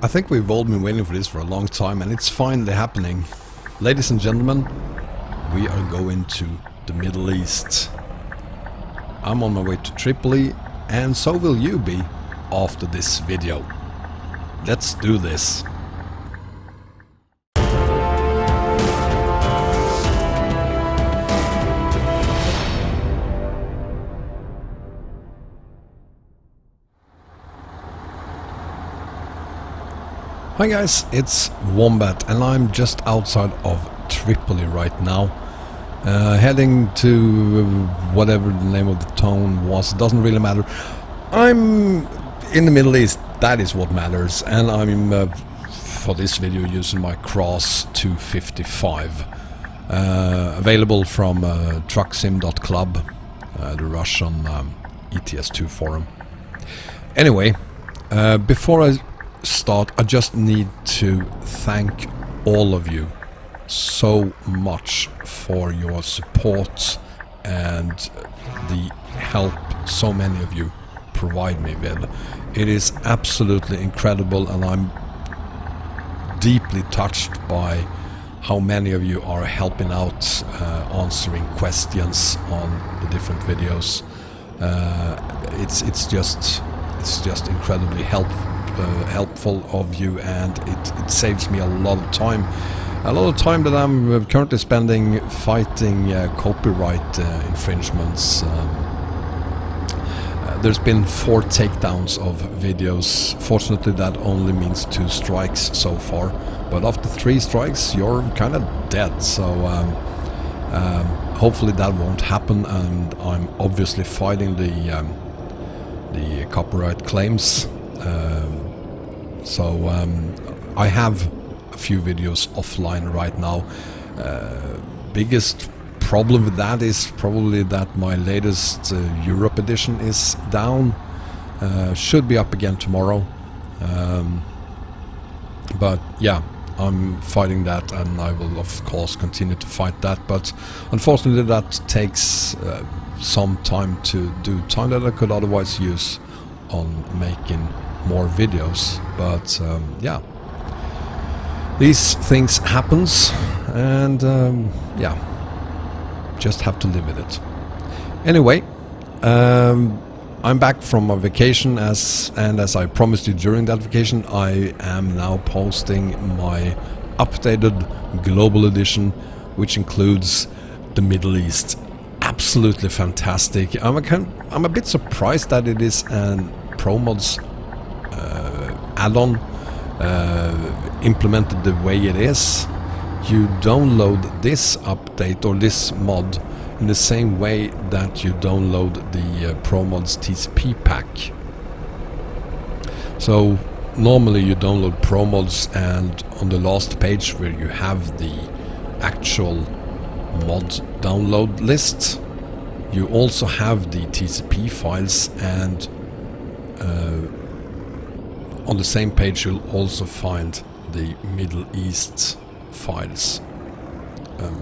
I think we've all been waiting for this for a long time, and it's finally happening. Ladies and gentlemen, we are going to the Middle East. I'm on my way to Tripoli, and so will you be after this video. Let's do this. Hi guys, it's Wombat and I'm just outside of Tripoli right now, heading to whatever the name of the town was. It doesn't really matter. I'm in the Middle East, that is what matters, and I'm for this video using my ROS 255, available from trucksim.club, the Russian ETS2 forum. Anyway, before I start, I just need to thank all of you so much for your support and the help so many of you provide me with. It is absolutely incredible, and I'm deeply touched by how many of you are helping out, answering questions on the different videos. It's just incredibly helpful of you, and it saves me a lot of time that I'm currently spending fighting copyright infringements. There's been 4 takedowns of videos. Fortunately that only means 2 strikes so far, but after 3 strikes you're kind of dead, so hopefully that won't happen, and I'm obviously fighting the copyright claims. So I have a few videos offline right now. Biggest problem with that is probably that my latest Europe edition is down. Should be up again tomorrow. But yeah, I'm fighting that, and I will of course continue to fight that, but unfortunately that takes some time to do, time that I could otherwise use on making more videos. But yeah, these things happens, and yeah, just have to live with it. Anyway, I'm back from my vacation, and as I promised you during that vacation, I am now posting my updated global edition, which includes the Middle East. Absolutely fantastic. I'm a bit surprised that it is an Promods add-on implemented the way it is. You download this update or this mod in the same way that you download the Promods TCP pack. So normally you download Promods, and on the last page where you have the actual mod download list, you also have the TCP files, and on the same page you'll also find the Middle East files.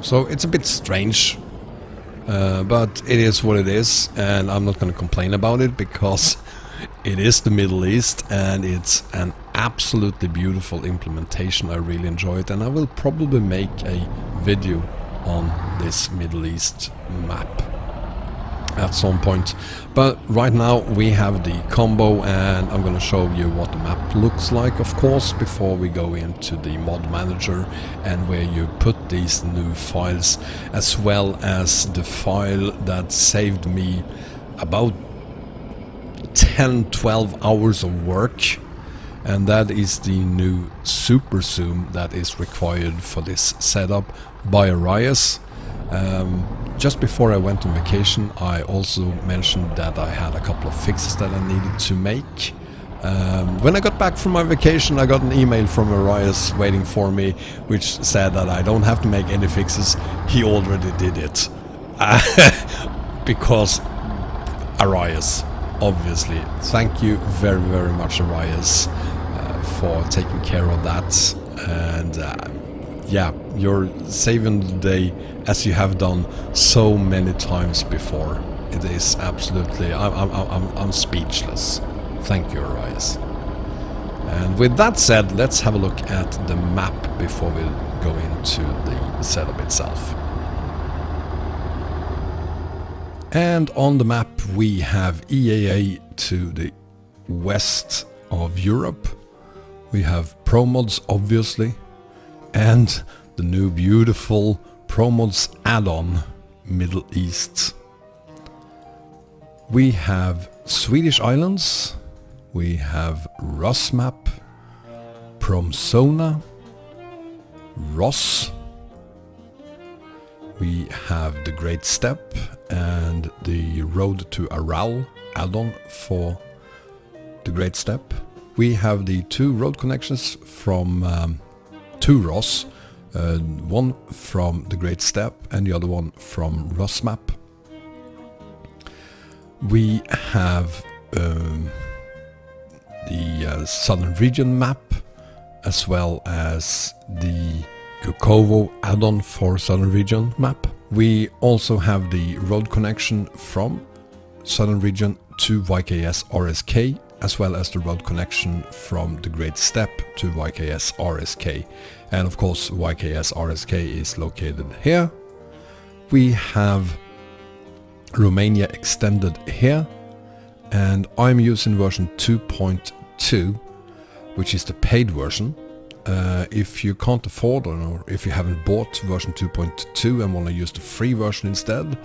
So it's a bit strange, but it is what it is, and I'm not going to complain about it, because it is the Middle East and it's an absolutely beautiful implementation. I really enjoy it, and I will probably make a video on this Middle East map at some point. But right now we have the combo, and I'm going to show you what the map looks like, of course, before we go into the mod manager and where you put these new files, as well as the file that saved me about 10-12 hours of work, and that is the new SUPERZOOM that is required for this setup by Rudis. Just before I went on vacation, I also mentioned that I had a couple of fixes that I needed to make. When I got back from my vacation, I got an email from Rudis waiting for me, which said that I don't have to make any fixes. He already did it. Because Rudis, obviously. Thank you very, very much, Rudis, for taking care of that. And yeah, you're saving the day, as you have done so many times before. It is absolutely, I'm speechless. Thank you, Rudis. And with that said, let's have a look at the map before we go into the setup itself. And on the map we have EAA to the west of Europe. We have Promods, obviously, and the new beautiful Promods Addon, Middle East. We have Swedish islands. We have Rusmap, Promzona, ROS. We have the Great Steppe and the road to Aral add-on for the Great Steppe. We have the two road connections from to ROS, one from the Great Steppe and the other one from Rusmap. We have the Southern Region map, as well as the Gukovo add-on for Southern Region map. We also have the road connection from Southern Region to YKSRSK, as well as the road connection from the Great Steppe to YKSRSK. And of course YKSRSK is located here. We have Romania extended here, and I'm using version 2.2, which is the paid version. If you can't afford, or if you haven't bought version 2.2 and want to use the free version instead,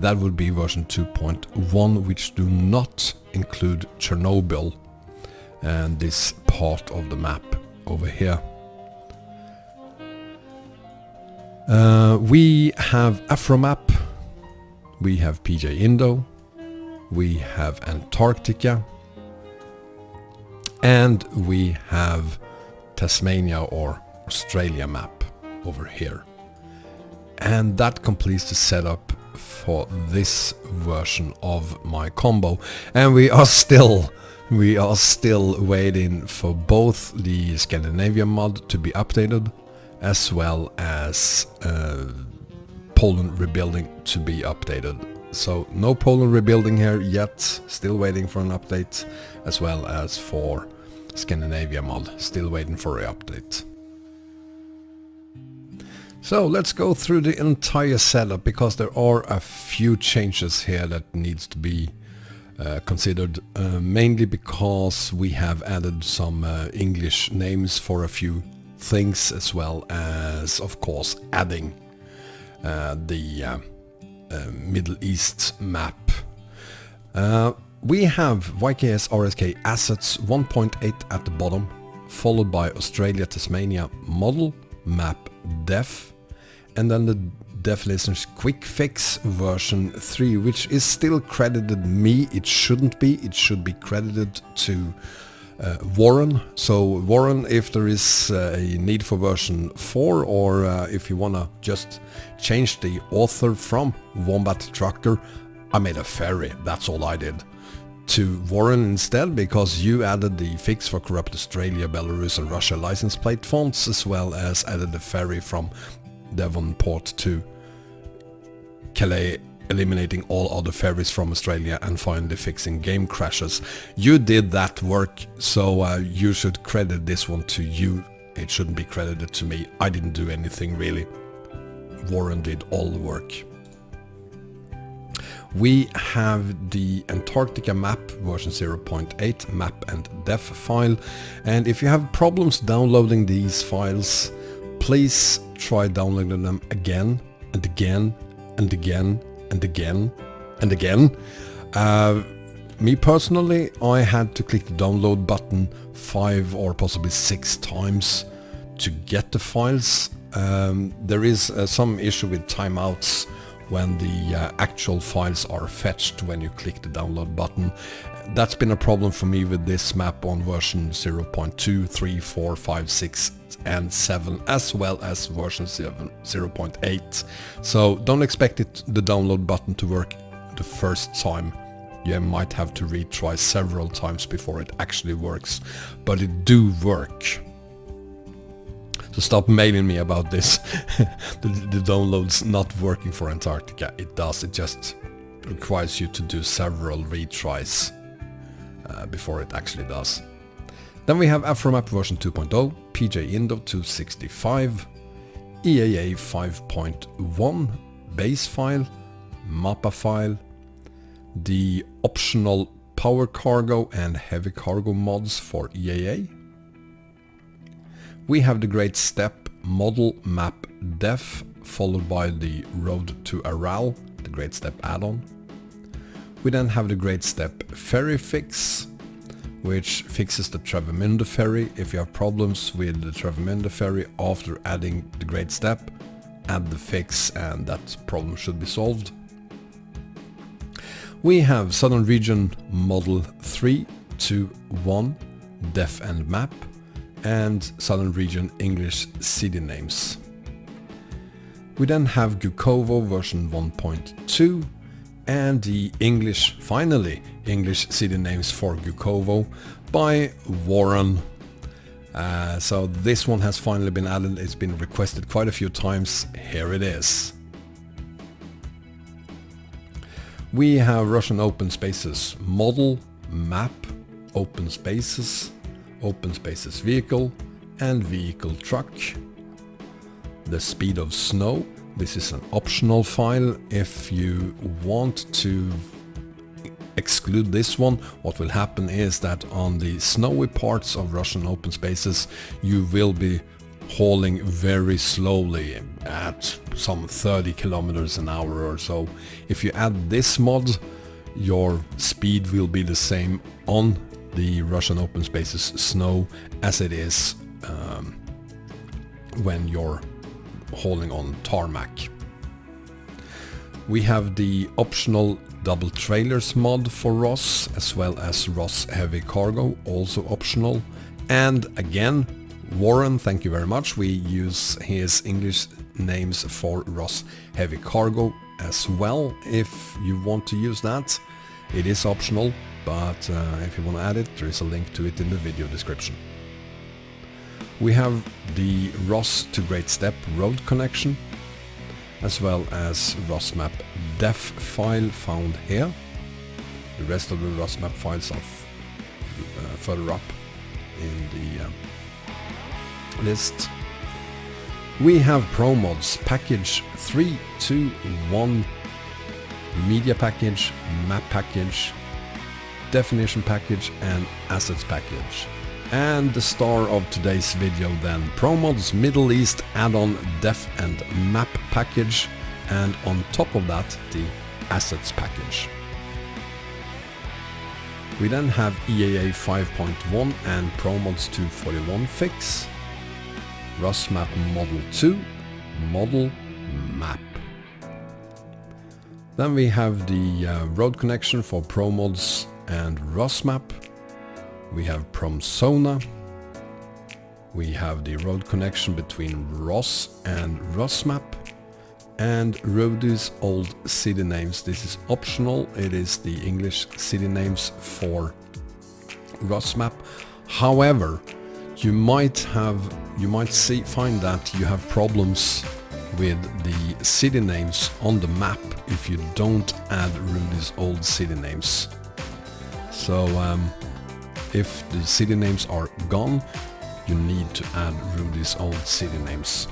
that would be version 2.1, which do not include Chernobyl and this part of the map over here. We have Afromap, we have PJ Indo, we have Antarctica, and we have Tasmania or Australia map over here. And that completes the setup for this version of my combo. And we are still waiting for both the Scandinavia mod to be updated, as well as Poland rebuilding to be updated. So no Poland rebuilding here yet, still waiting for an update, as well as for Scandinavia mod, still waiting for an update. So let's go through the entire setup, because there are a few changes here that needs to be considered, mainly because we have added some English names for a few things, as well as of course adding the Middle East map. We have YKSRSK assets 1.8 at the bottom, followed by Australia Tasmania model map def, and then the def listeners quick fix version 3, which is still credited me. It shouldn't be. It should be credited to Warren. So Warren, if there is a need for version 4, or if you wanna just change the author from Wombat Trucker, I made a ferry, that's all I did, to Warren instead, because you added the fix for corrupt Australia, Belarus and Russia license plate fonts, as well as added the ferry from Devonport to Calais, eliminating all other ferries from Australia, and finally fixing game crashes. You did that work, so you should credit this one to you. It shouldn't be credited to me. I didn't do anything really. Warren did all the work. We have the Antarctica map version 0.8 map and def file, and if you have problems downloading these files, please try downloading them again and again and again and again and again. Me personally, I had to click the download button 5 or possibly 6 times to get the files. There is some issue with timeouts when the actual files are fetched when you click the download button. That's been a problem for me with this map on version 0.2, 3, 4, 5, 6 and 7, as well as version 0.8. So don't expect the download button to work the first time. You might have to retry several times before it actually works, but it do work. So stop mailing me about this. the download's not working for Antarctica. It does, it just requires you to do several retries before it actually does. Then we have Afromap version 2.0, PJ Indo 265, EAA 5.1, base file, mappa file, the optional power cargo and heavy cargo mods for EAA. We have the Great Steppe model map def, followed by the road to Aral, the Great Steppe add-on. We then have the Great Steppe ferry fix, which fixes the Travemunde ferry. If you have problems with the Travemunde ferry after adding the Great Steppe, add the fix and that problem should be solved. We have Southern Region Model 321 Def and Map and Southern Region English city names. We then have Gukovo version 1.2 and the English, finally, English city names for Gukovo by Warren. So this one has finally been added. It's been requested quite a few times. Here it is. We have Russian open spaces model, map, open spaces vehicle and vehicle truck. The speed of snow. This is an optional file. If you want to exclude this one, what will happen is that on the snowy parts of Russian open spaces you will be hauling very slowly at some 30 kilometers an hour or so. If you add this mod, your speed will be the same on the Russian open spaces snow as it is when you're hauling on tarmac. We have the optional double trailers mod for ROS, as well as ROS Heavy Cargo, also optional. And again, Warren, thank you very much. We use his English names for ROS Heavy Cargo as well. If you want to use that, it is optional, but if you want to add it, there is a link to it in the video description. We have the ROS to Great Steppe road connection, as well as RusMap def file found here. The rest of the RusMap files are further up in the list. We have Promods package 321, media package, map package, definition package and assets package. And the star of today's video then, Promods Middle East add-on def and map package, and on top of that the assets package. We then have EAA 5.1 and Promods 241 fix, Rusmap Model 2, Model Map. Then we have the road connection for Promods and Rusmap. We have Promzona. We have the road connection between ROS and Rusmap. And Rudis old city names. This is optional. It is the English city names for Rusmap. However, you might find that you have problems with the city names on the map if you don't add Rudis old city names. So if the city names are gone, you need to add Rudis old city names.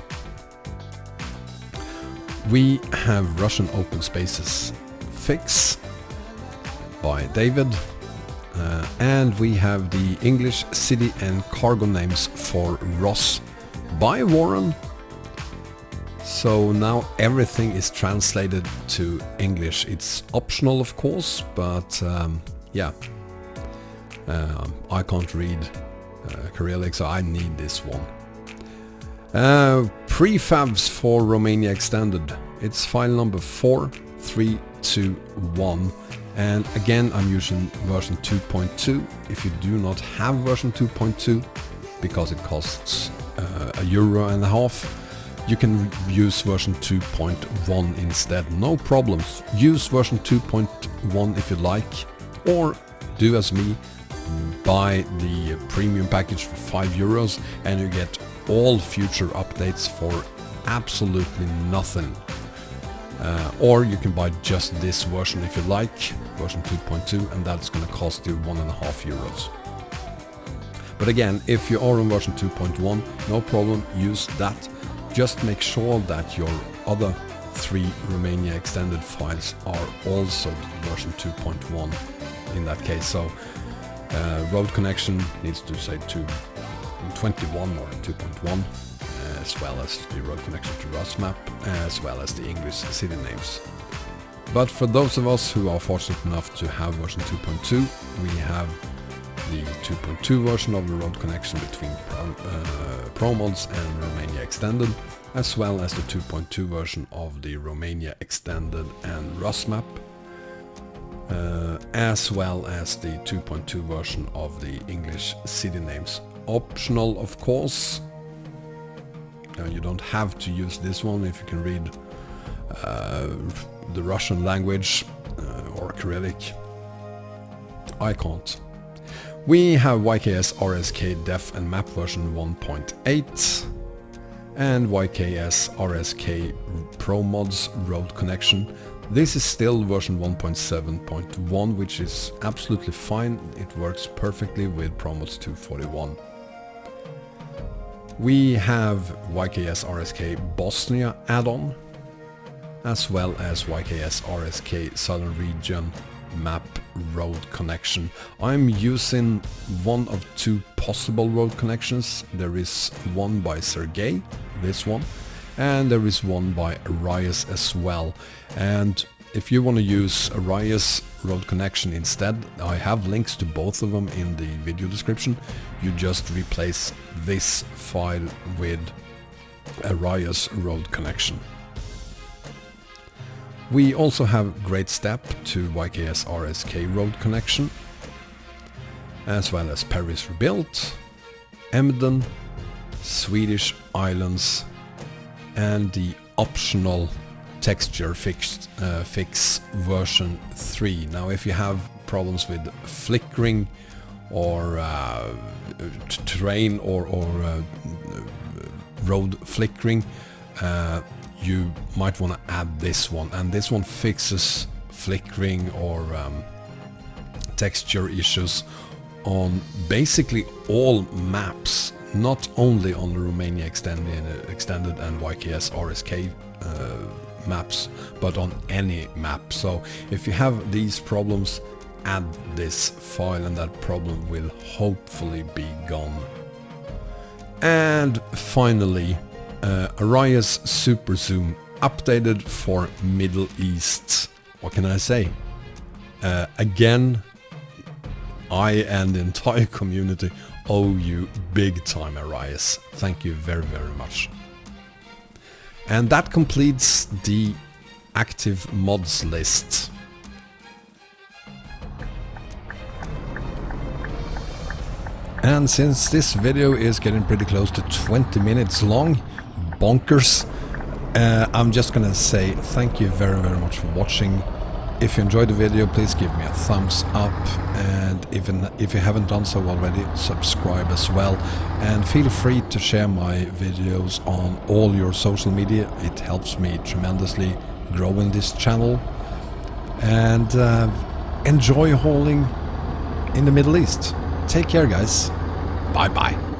We have Russian open spaces fix by David, and we have the English city and cargo names for ROS by Warren. So now everything is translated to English. It's optional of course, but yeah. I can't read Cyrillic, so I need this one. Prefabs for Romania extended. It's file number 4321, and again I'm using version 2.2. If you do not have version 2.2, because it costs €1.50, you can use version 2.1 instead. No problems. Use version 2.1 if you like, or do as me. Buy the premium package for €5 and you get all future updates for absolutely nothing. Or you can buy just this version if you like, version 2.2, and that's going to cost you €1.50. But again, if you are on version 2.1, no problem, use that. Just make sure that your other 3 Romania extended files are also version 2.1 in that case. So road connection needs to say 2.21 or 2.1, as well as the road connection to Rusmap, as well as the English city names. But for those of us who are fortunate enough to have version 2.2, we have the 2.2 version of the road connection between Promods and Romania Extended, as well as the 2.2 version of the Romania Extended and Rusmap, as well as the 2.2 version of the English city names. Optional, of course. You don't have to use this one if you can read the Russian language or Cyrillic. I can't. We have YKSRSK Def and Map version 1.8 and YKSRSK Promods road connection. This is still version 1.7.1, which is absolutely fine. It works perfectly with Promods 241. We have YKSRSK Bosnia Addon, as well as YKSRSK Southern Region Map road connection. I'm using one of 2 possible road connections. There is one by Sergey, this one, and there is one by ROEX as well. And if you want to use a ROEX road connection instead, I have links to both of them in the video description. You just replace this file with a ROEX road connection. We also have Great Steppe to YKSRSK road connection, as well as Paris Rebuilt, Emden, Swedish Islands, and the optional texture fix version 3. Now if you have problems with flickering or terrain or road flickering, you might want to add this one, and this one fixes flickering or texture issues on basically all maps, not only on the Romania Extended and YKSRSK maps, but on any map. So if you have these problems, add this file and that problem will hopefully be gone. And finally, ROS SUPERZOOM updated for Middle East. What can I say? Again, I and the entire community owe you big time, ROS. Thank you very, very much. And that completes the active mods list. And since this video is getting pretty close to 20 minutes long, bonkers, I'm just gonna say thank you very, very much for watching. If you enjoyed the video, please give me a thumbs up, and if you haven't done so already, subscribe as well, and feel free to share my videos on all your social media. It helps me tremendously growing this channel. And enjoy hauling in the Middle East. Take care, guys. Bye bye.